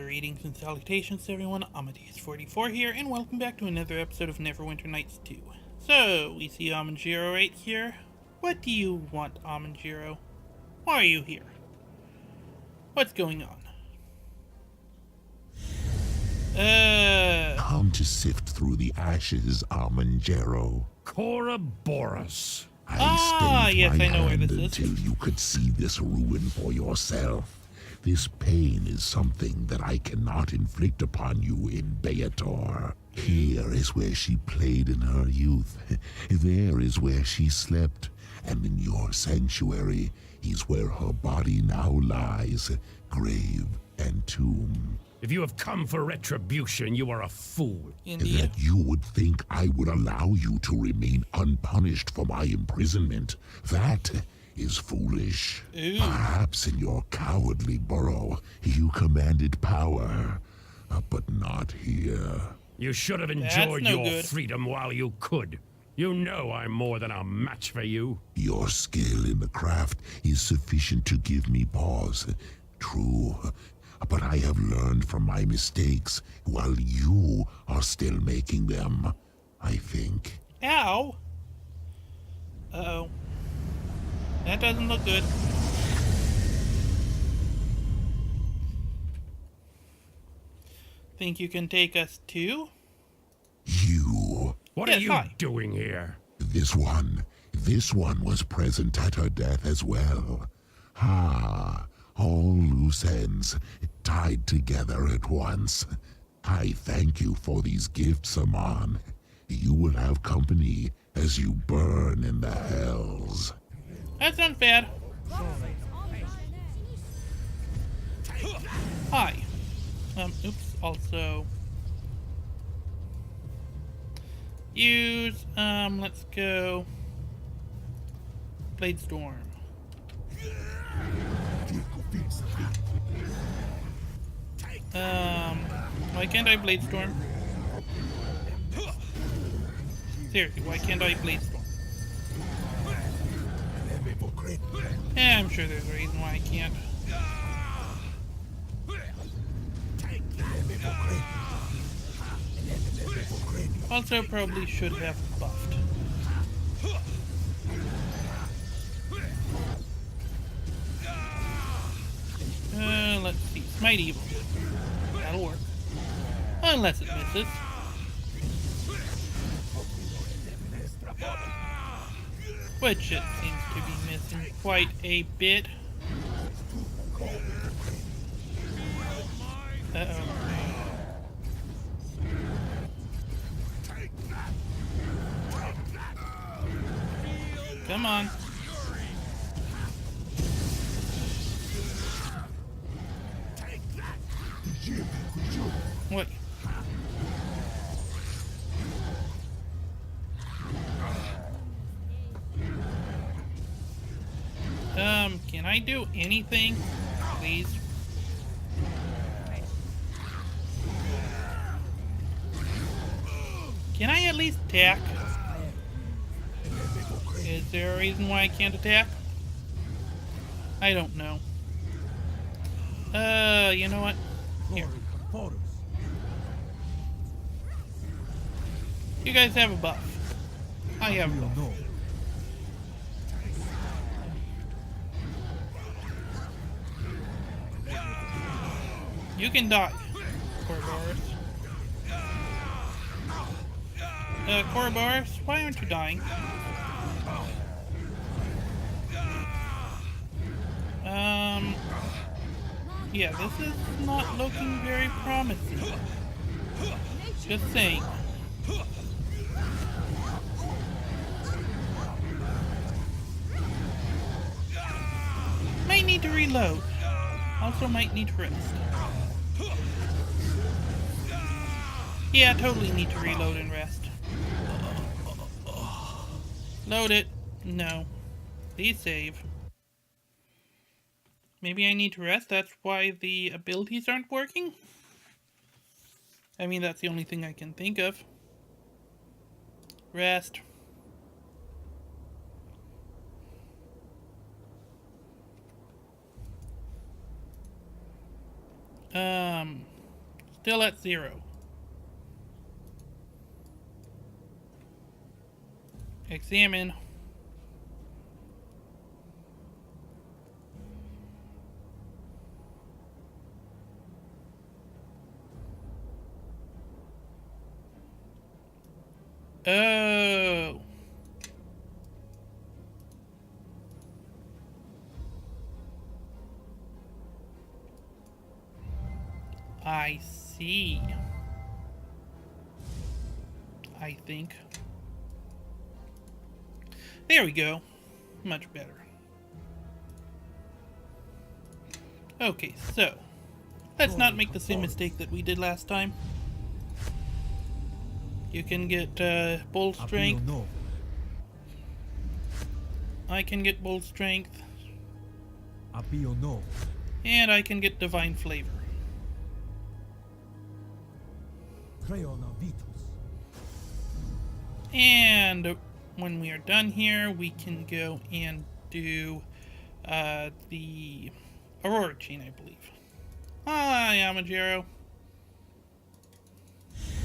Greetings and salutations to everyone, Amadeus44 here, and welcome back to another episode of Neverwinter Nights 2. So, we see Amanjiro right here. What do you want, Amanjiro? Why are you here? What's going on? Come to sift through the ashes, Amanjiro. Corroborus. Yes, I know where this is. Until you could see this ruin for yourself. This pain is something that I cannot inflict upon you in Beator. Here is where she played in her youth. There is where she slept. And in your sanctuary is where her body now lies, grave and tomb. If you have come for retribution, you are a fool. Indeed. That you would think I would allow you to remain unpunished for my imprisonment. That is foolish. Ooh. Perhaps in your cowardly burrow, you commanded power, but not here. You should have That's enjoyed no your good. freedom while you could. You know I'm more than a match for you. Your skill in the craft is sufficient to give me pause. True, but I have learned from my mistakes while you are still making them, I think. Ow! Uh-oh. That doesn't look good. Think you can take us too? You. What Yes, are you hi. doing here? This one was present at her death as well. All loose ends tied together at once. I thank you for these gifts, Aman. You will have company as you burn in the hells. That sounds bad. Hi. Oops, also... Use, let's go... Blade Storm. Why can't I Blade Storm? Seriously, why can't I Blade Storm? Yeah, I'm sure there's a reason why I can't. Also, probably should have buffed. Let's see. Smite Evil. That'll work. Unless it misses. Which it seems to be missing quite a bit. Uh-oh. Come on. What? Can I do anything? Please? Can I at least attack? Is there a reason why I can't attack? I don't know. You know what? Here. You guys have a buff. I have a buff. You can die, Corboris. Corboris, why aren't you dying? Yeah, this is not looking very promising. Just saying. Might need to reload. Also might need to rest. Yeah, totally need to reload and rest. Load it. No. Please save. Maybe I need to rest, that's why the abilities aren't working? I mean, that's the only thing I can think of. Rest. Still at 0. Examine. Oh. I see. I think. There we go. Much better. Okay, so let's not make the same mistake that we did last time. You can get bull strength. I can get bull strength. And I can get divine flavor. And when we are done here, we can go and do the Aurora chain, I believe. Hi, Amajiro.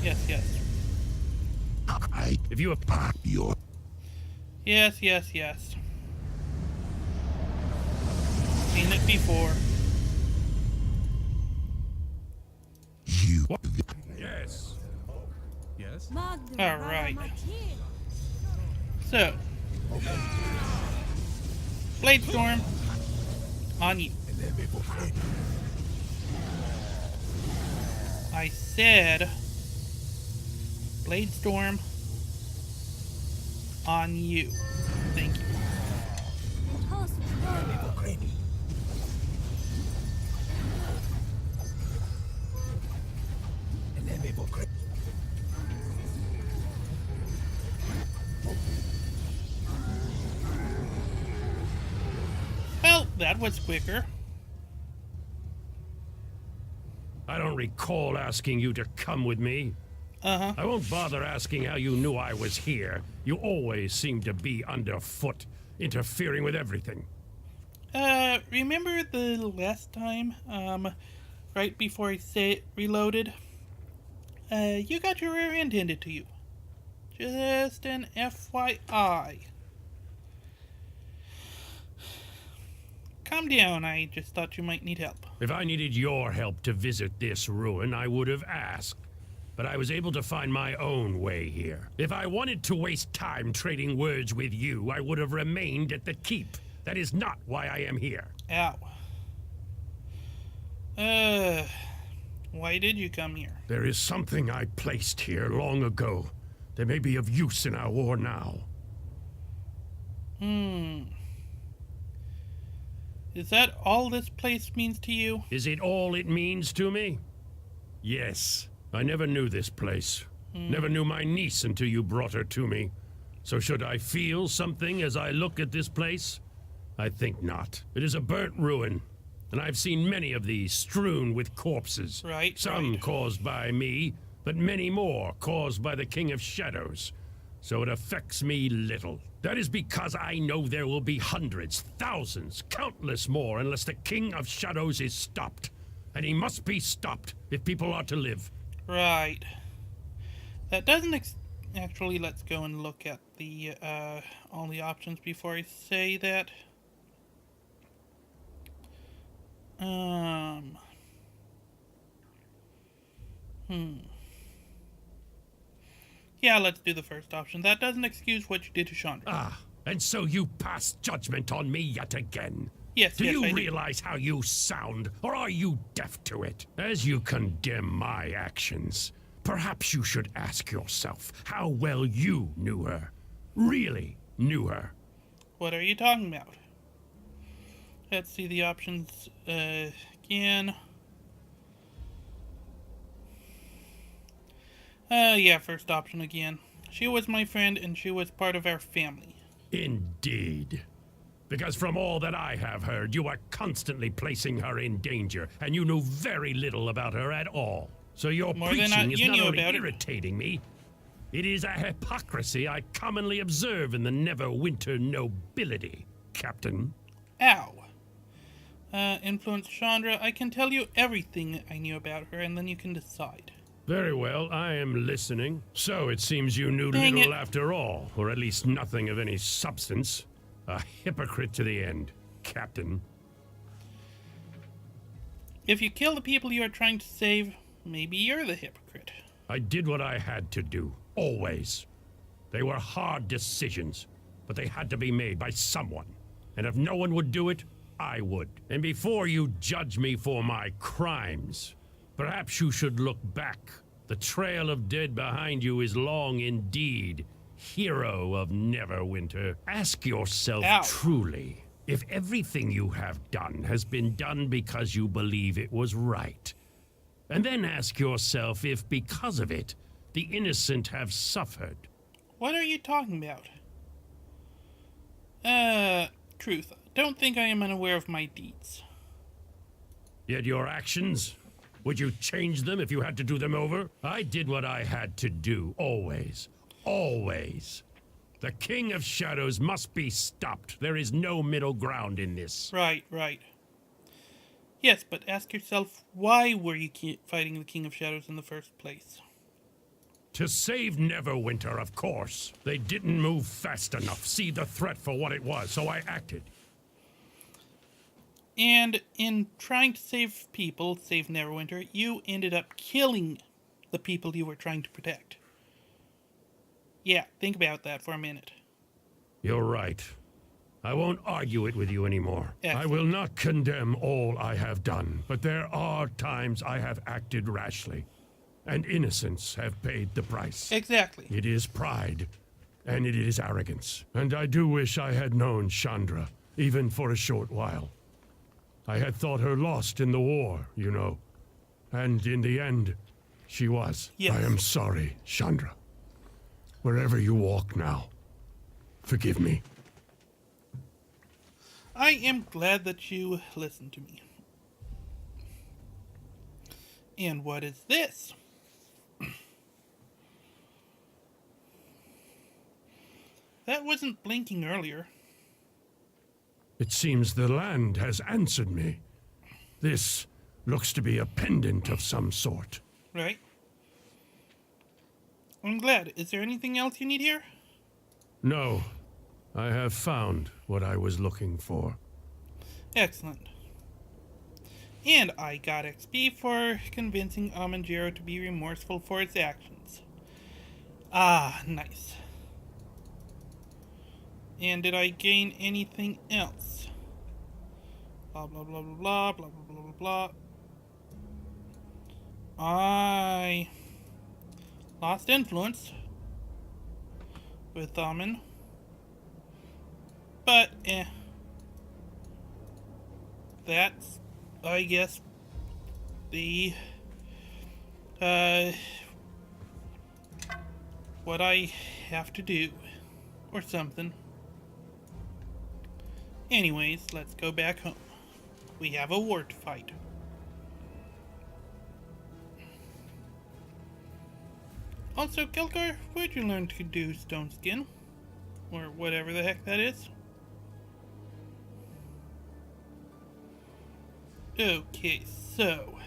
Yes, yes. If you Pop your Yes, yes, yes. Seen it before. you yes. Yes? Alright. So. Blade Storm. On you. I said. Blade Storm. On you. Thank you. Well, that was quicker. I don't recall asking you to come with me. Uh-huh. I won't bother asking how you knew I was here. You always seem to be underfoot, interfering with everything. Remember the last time, right before I reloaded? You got your rear end handed to you. Just an FYI. Calm down, I just thought you might need help. If I needed your help to visit this ruin, I would have asked. But I was able to find my own way here. If I wanted to waste time trading words with you, I would have remained at the keep. That is not why I am here. Ow. Why did you come here? There is something I placed here long ago that may be of use in our war now. Is that all this place means to you? Is it all it means to me? Yes. I never knew this place. Never knew my niece until you brought her to me. So should I feel something as I look at this place? I think not. It is a burnt ruin, and I've seen many of these strewn with corpses. Right, Some right. caused by me, but many more caused by the King of Shadows. So it affects me little. That is because I know there will be hundreds, thousands, countless more unless the King of Shadows is stopped. And he must be stopped if people are to live. Right. That doesn't actually, let's go and look at the, all the options before I say that. Yeah, let's do the first option. That doesn't excuse what you did to Chandra. Ah, and so you pass judgment on me yet again. Yes, Do yes, you I do. realize how you sound, or are you deaf to it? As you condemn my actions, perhaps you should ask yourself how well you knew her. Really knew her. What are you talking about? Let's see the options again. Yeah, first option again. She was my friend and she was part of our family. Indeed. Because from all that I have heard, you are constantly placing her in danger, and you knew very little about her at all. So your More than preaching is you not knew only about it. irritating me, it is a hypocrisy I commonly observe in the Neverwinter nobility, Captain. Ow. Influence Chandra. I can tell you everything I knew about her, and then you can decide. Very well, I am listening. So it seems you knew Dang little it. after all, or at least nothing of any substance. A hypocrite to the end, Captain. If you kill the people you are trying to save, maybe you're the hypocrite. I did what I had to do, always. They were hard decisions, but they had to be made by someone. And if no one would do it, I would. And before you judge me for my crimes, perhaps you should look back. The trail of dead behind you is long indeed, hero of Neverwinter. Ask yourself Ow. truly, if everything you have done has been done because you believe it was right. And then ask yourself if, because of it, the innocent have suffered. What are you talking about? Truth. Don't think I am unaware of my deeds. Yet your actions? Would you change them if you had to do them over? I did what I had to do, always. Always. The King of Shadows must be stopped. There is no middle ground in this. Right. Yes, but ask yourself, why were you fighting the King of Shadows in the first place? To save Neverwinter, of course. They didn't move fast enough, see the threat for what it was, so I acted. And in trying to save people, save Neverwinter, you ended up killing the people you were trying to protect. Yeah, think about that for a minute. You're right. I won't argue it with you anymore. Excellent. I will not condemn all I have done, but there are times I have acted rashly, and innocents have paid the price. Exactly. It is pride, and it is arrogance. And I do wish I had known Chandra, even for a short while. I had thought her lost in the war, you know. And in the end, she was. Yes. I am sorry, Chandra. Wherever you walk now, forgive me. I am glad that you listened to me. And what is this? That wasn't blinking earlier. It seems the land has answered me. This looks to be a pendant of some sort. Right? I'm glad. Is there anything else you need here? No, I have found what I was looking for. Excellent. And I got XP for convincing Amanjiro to be remorseful for its actions. Ah, nice. And did I gain anything else? Blah, blah, blah, blah, blah, blah, blah, blah, blah. I lost influence with Amen. But, that's, I guess, the, what I have to do. Or something. Anyways, let's go back home. We have a war to fight. Also, Kelkar, where'd you learn to do stone skin? Or whatever the heck that is? Okay, so...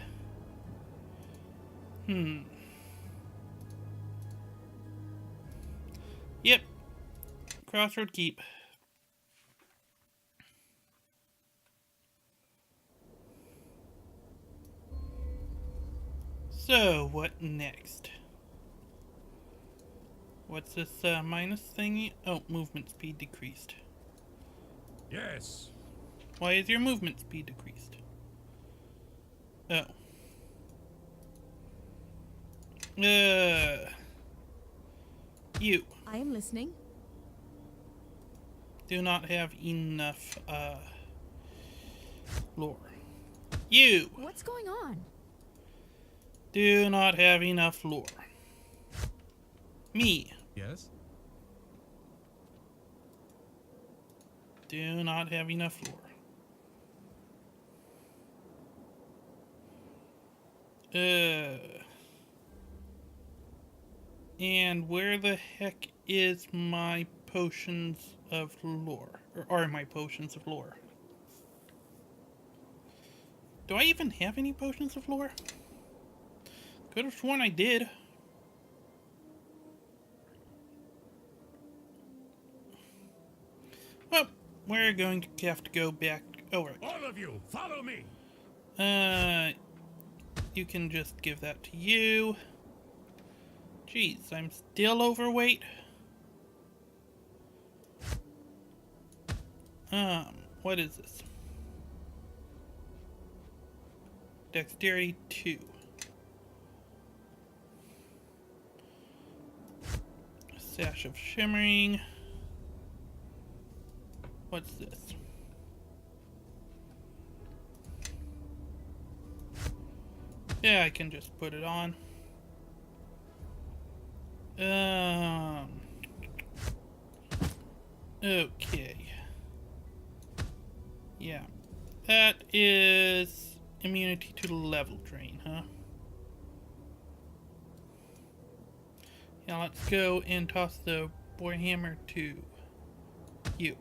Yep. Crossroad Keep. So, what next? What's this minus thingy? Oh, movement speed decreased. Yes. Why is your movement speed decreased? Oh. You I am listening. do not have enough, lore. You What's going on? do not have enough lore. Me Yes? do not have enough lore. And where the heck is my potions of lore? Or are my potions of lore? Do I even have any potions of lore? Could have sworn I did. Well, we're going to have to go back. Oh, right. All of you, follow me. You can just give that to you. Jeez, I'm still overweight. What is this? Dexterity 2. Sash of Shimmering. What's this? Yeah, I can just put it on. Okay. Yeah. That is immunity to the level drain, huh? Yeah, let's go and toss the Warhammer to you.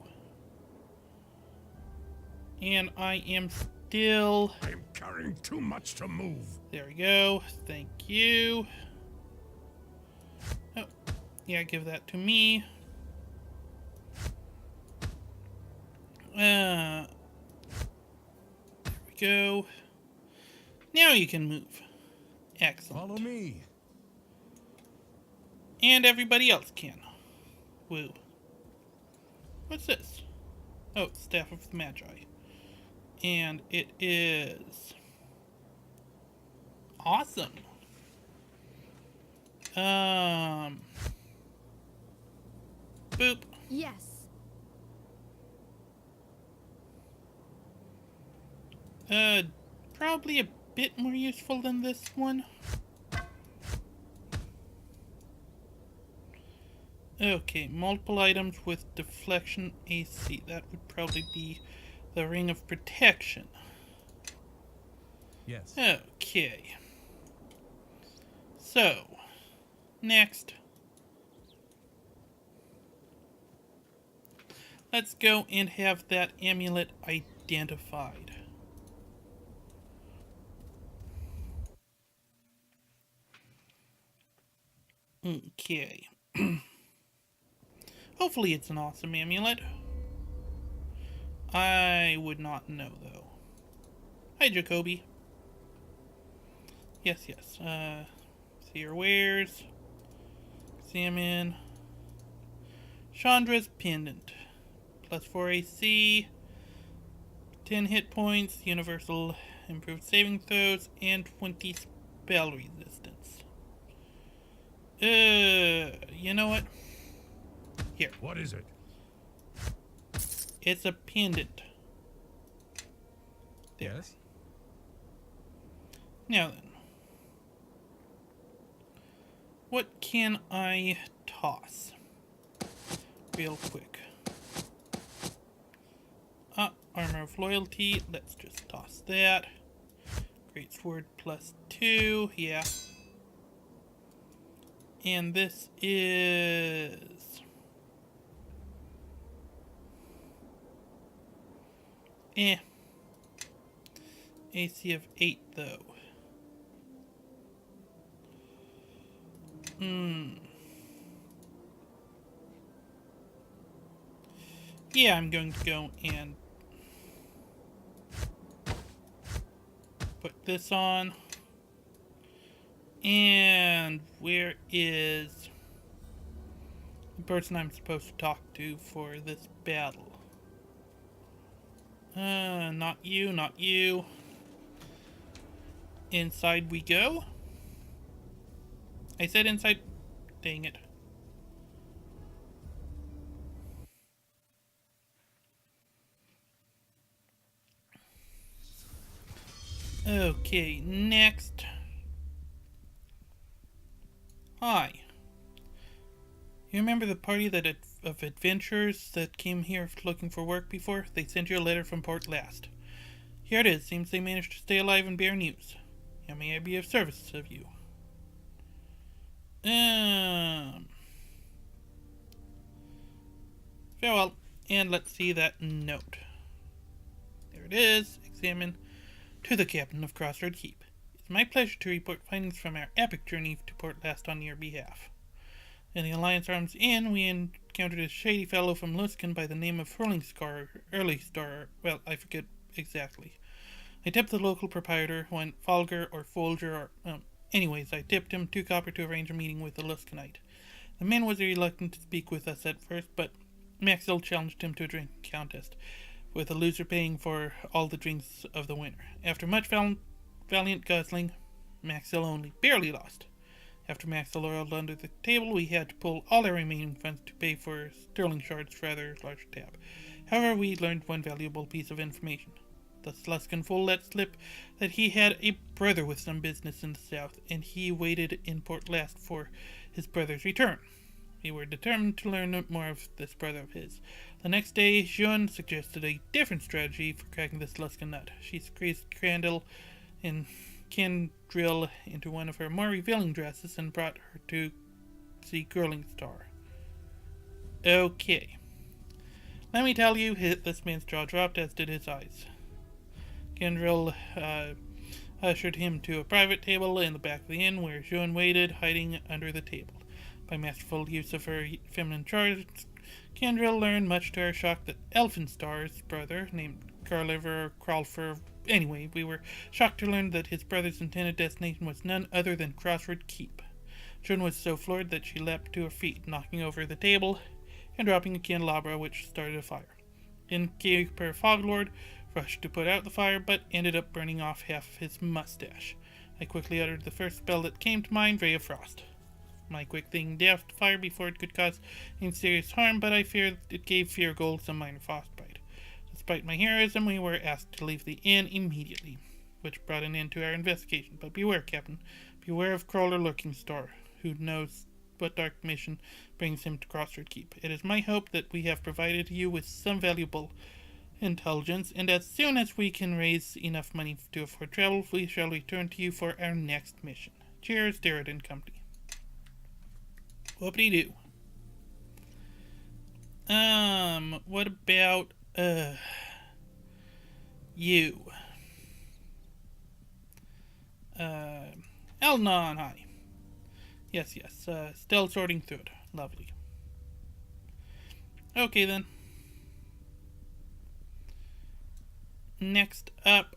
And I am still... I am carrying too much to move. There we go. Thank you. Oh, yeah, give that to me. There we go. Now you can move. Excellent. Follow me. And everybody else can. Woo. What's this? Oh, Staff of the Magi. And it is... awesome. Boop. Yes. Probably a bit more useful than this one. Okay, multiple items with deflection AC. That would probably be the Ring of Protection. Yes. Okay. So, next. Let's go and have that amulet identified. Okay. Hopefully it's an awesome amulet. I would not know, though. Hi, Jacoby. Yes, yes. See your wares. Examine. Chandra's Pendant. Plus 4 AC. 10 hit points. Universal improved saving throws. And 20 spell resistance. You know what? Here. What is it? It's a pendant. There. Yes. Now then. What can I toss? Real quick. Armor of Loyalty. Let's just toss that. Great Sword plus 2. Yeah. And this is... AC of 8, though. Yeah, I'm going to go and put this on. And where is the person I'm supposed to talk to for this battle? Not you, not you. Inside we go. I said inside. Dang it. Okay, next. Hi. You remember the party of adventurers that came here looking for work before? They sent you a letter from Port last. Here it is. Seems they managed to stay alive and bear news. How may I be of service of you? Farewell. And let's see that note. There it is. Examine. To the captain of Crossroad Keep. It's my pleasure to report findings from our epic journey to Port Last on your behalf. In the Alliance Arms Inn, we encountered a shady fellow from Luskan by the name of Early Star. Well, I forget exactly. I tipped the local proprietor, one Folger or Folger, or anyways, I tipped him 2 copper to arrange a meeting with the Luskanite. The man was reluctant to speak with us at first, but Maxwell challenged him to a drink contest, with the loser paying for all the drinks of the winner. After much valiant guzzling, Maxwell only barely lost. After Maxwell rolled under the table, we had to pull all our remaining funds to pay for sterling shards for rather large tab. However, we learned one valuable piece of information. The Sluskin fool let slip that he had a brother with some business in the south, and he waited in Port Last for his brother's return. We were determined to learn more of this brother of his. The next day, Jeanne suggested a different strategy for cracking the Sluskin nut. She squeezed Crandall and Kendrill into one of her more revealing dresses and brought her to see Curling Star. Okay. Let me tell you, this man's jaw dropped, as did his eyes. Kendrill ushered him to a private table in the back of the inn, where Jeanne waited, hiding under the table. By masterful use of her feminine charms, Kendrill learned, much to our shock, that Elfinstar's brother, named Carliver or Crawlfer. Anyway, we were shocked to learn that his brother's intended destination was none other than Crossroad Keep. Jeanne was so floored that she leapt to her feet, knocking over the table and dropping a candelabra, which started a fire. Innkeeper Foglord rushed to put out the fire, but ended up burning off half of his mustache. I quickly uttered the first spell that came to mind, Ray of Frost. My quick thinking doused the fire before it could cause any serious harm, but I feared it gave Feargold some minor frostbite. Despite my heroism, we were asked to leave the inn immediately, which brought an end to our investigation. But beware, Captain. Beware of Crawler Lurking Star, who knows what dark mission brings him to Crossroad Keep. It is my hope that we have provided you with some valuable intelligence, and as soon as we can raise enough money to afford travel, we shall return to you for our next mission. Cheers, Derrida and Company. Whoopity-doo. What about, you? Elnon, hi. Yes, still sorting through it. Lovely. Okay, then. Next up,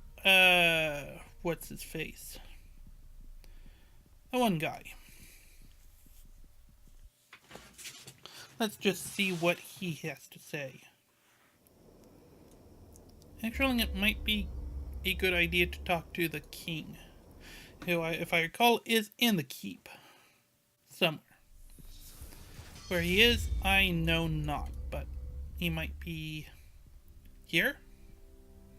what's his face? The one guy. Let's just see what he has to say. Actually, it might be a good idea to talk to the king, who, if I recall, is in the keep. Somewhere. Where he is, I know not, but he might be here?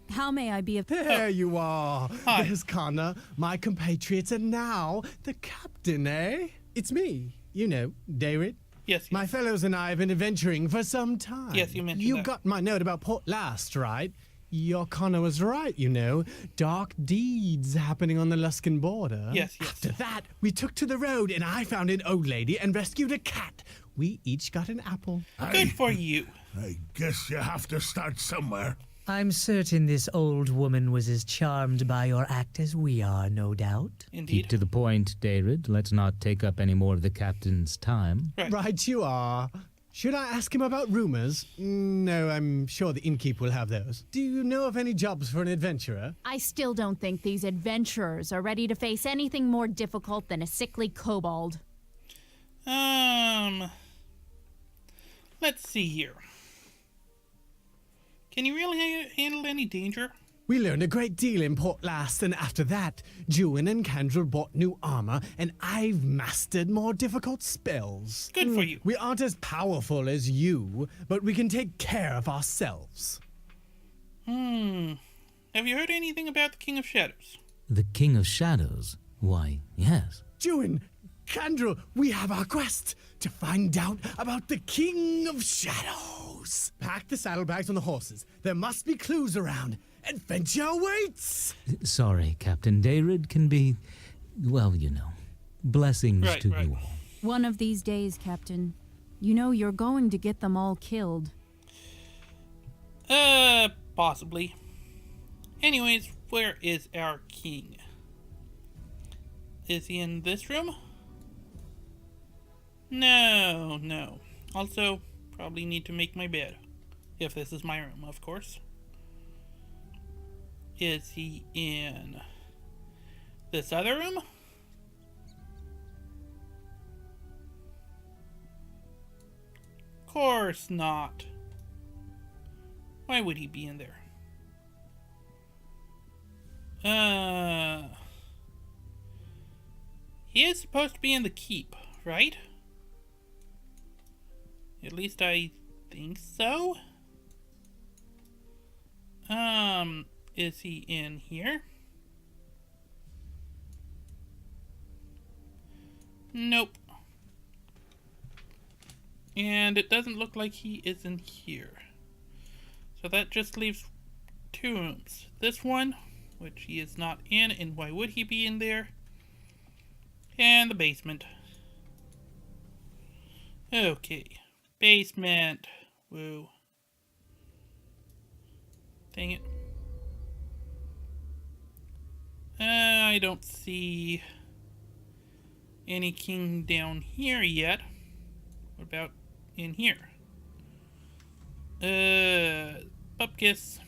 How may I be of... There you are. Hi. There's Connor, my compatriot, and now the captain, eh? It's me, you know, David. Yes. My fellows and I have been adventuring for some time. Yes, you mentioned You that. got my note about Port Last, right? Your Connor was right, you know. Dark deeds happening on the Luskan border. Yes. After that, we took to the road and I found an old lady and rescued a cat. We each got an apple. Good for you. I guess you have to start somewhere. I'm certain this old woman was as charmed by your act as we are, no doubt. Indeed. Keep to the point, David. Let's not take up any more of the captain's time. Right you are. Should I ask him about rumors? No, I'm sure the innkeep will have those. Do you know of any jobs for an adventurer? I still don't think these adventurers are ready to face anything more difficult than a sickly kobold. Let's see here. Can you really handle any danger? We learned a great deal in Port Last, and after that, Juin and Candrel bought new armor, and I've mastered more difficult spells. Good for you. We aren't as powerful as you, but we can take care of ourselves. Have you heard anything about the King of Shadows? The King of Shadows? Why, yes. Juin, Candrel, we have our quest to find out about the King of Shadows. Pack the saddlebags on the horses. There must be clues around. Adventure waits! Sorry, Captain. David can be, well, you know. Blessings Right. to you all. One of these days, Captain. You know you're going to get them all killed. Possibly. Anyways, where is our king? Is he in this room? No, no. Also, probably need to make my bed. If this is my room, of course. Is he in this other room? Course not. Why would he be in there? He is supposed to be in the keep, right? At least I think so. Is he in here? Nope. And it doesn't look like he is in here. So that just leaves two rooms. This one, which he is not in, and why would he be in there? And the basement. Okay. Basement. Woo. Dang it. I don't see any king down here yet. What about in here? Bupkis.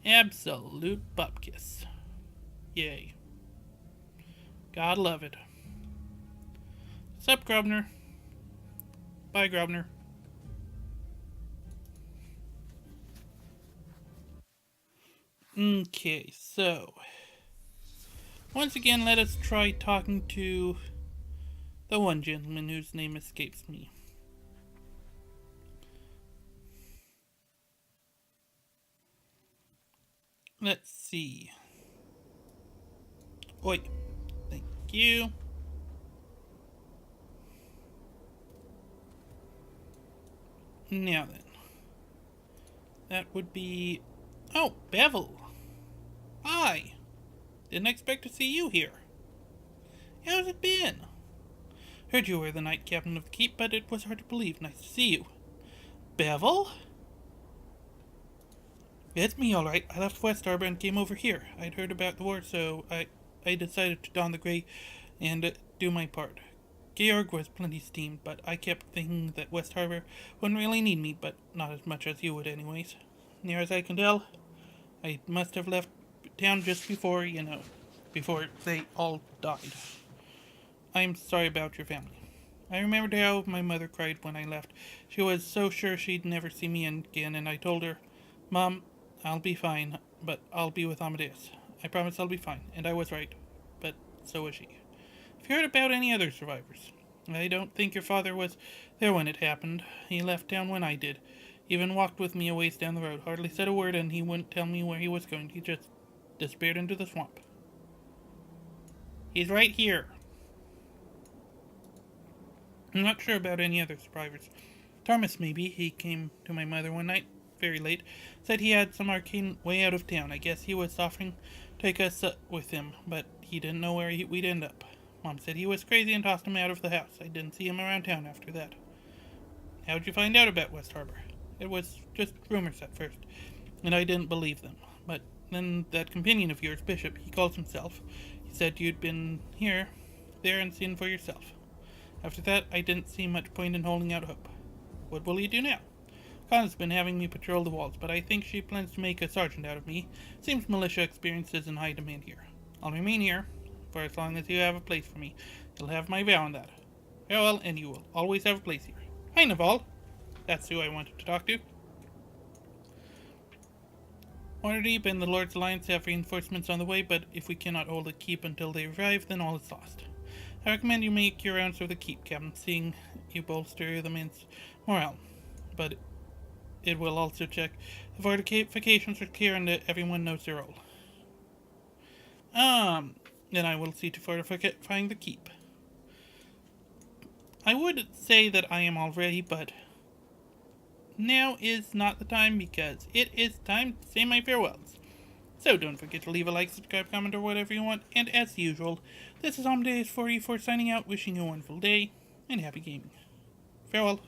Absolute bupkis. Yay. God love it. Sup, Grubner? Bye, Grubner. Okay, so once again, let us try talking to the one gentleman whose name escapes me. Let's see. Oi. Thank you. Now then. That would be... Oh, Bevel. Hi. Didn't expect to see you here. How's it been? Heard you were the night captain of the keep, but it was hard to believe. Nice to see you. Bevel? It's me, all right. I left West Harbor and came over here. I'd heard about the war, so I decided to don the gray and do my part. Georg was plenty steamed, but I kept thinking that West Harbor wouldn't really need me, but not as much as you would anyways. Near as I can tell, I must have left town just before, before they all died. I'm sorry about your family. I remembered how my mother cried when I left. She was so sure she'd never see me again, and I told her, Mom, I'll be fine, but I'll be with Amadeus. I promise I'll be fine, and I was right, but so was she. Have you heard about any other survivors? I don't think your father was there when it happened. He left town when I did. Even walked with me a ways down the road. Hardly said a word, and he wouldn't tell me where he was going. He just disappeared into the swamp. He's right here. I'm not sure about any other survivors. Thomas, maybe. He came to my mother one night, very late. Said he had some arcane way out of town. I guess he was offering to take us with him, but he didn't know where we'd end up. Mom said he was crazy and tossed him out of the house. I didn't see him around town after that. How'd you find out about West Harbor? It was just rumors at first, and I didn't believe them. But then that companion of yours, Bishop, he calls himself. He said you'd been here, there, and seen for yourself. After that, I didn't see much point in holding out hope. What will you do now? Connor's been having me patrol the walls, but I think she plans to make a sergeant out of me. Seems militia experience is in high demand here. I'll remain here, for as long as you have a place for me. You'll have my vow on that. Farewell, and you will always have a place here. Hi, Naval. That's who I wanted to talk to. Waterdeep and the Lord's Alliance have reinforcements on the way, but if we cannot hold the keep until they arrive, then all is lost. I recommend you make your rounds of the keep, Captain, seeing you bolster the men's morale. But it will also check the fortifications are clear and that everyone knows their role. Then I will see to fortifying the keep. I would say that I am all ready, but now is not the time because it is time to say my farewells. So don't forget to leave a like, subscribe, comment, or whatever you want. And as usual, this is Amadeus 44 signing out, wishing you a wonderful day and happy gaming. Farewell.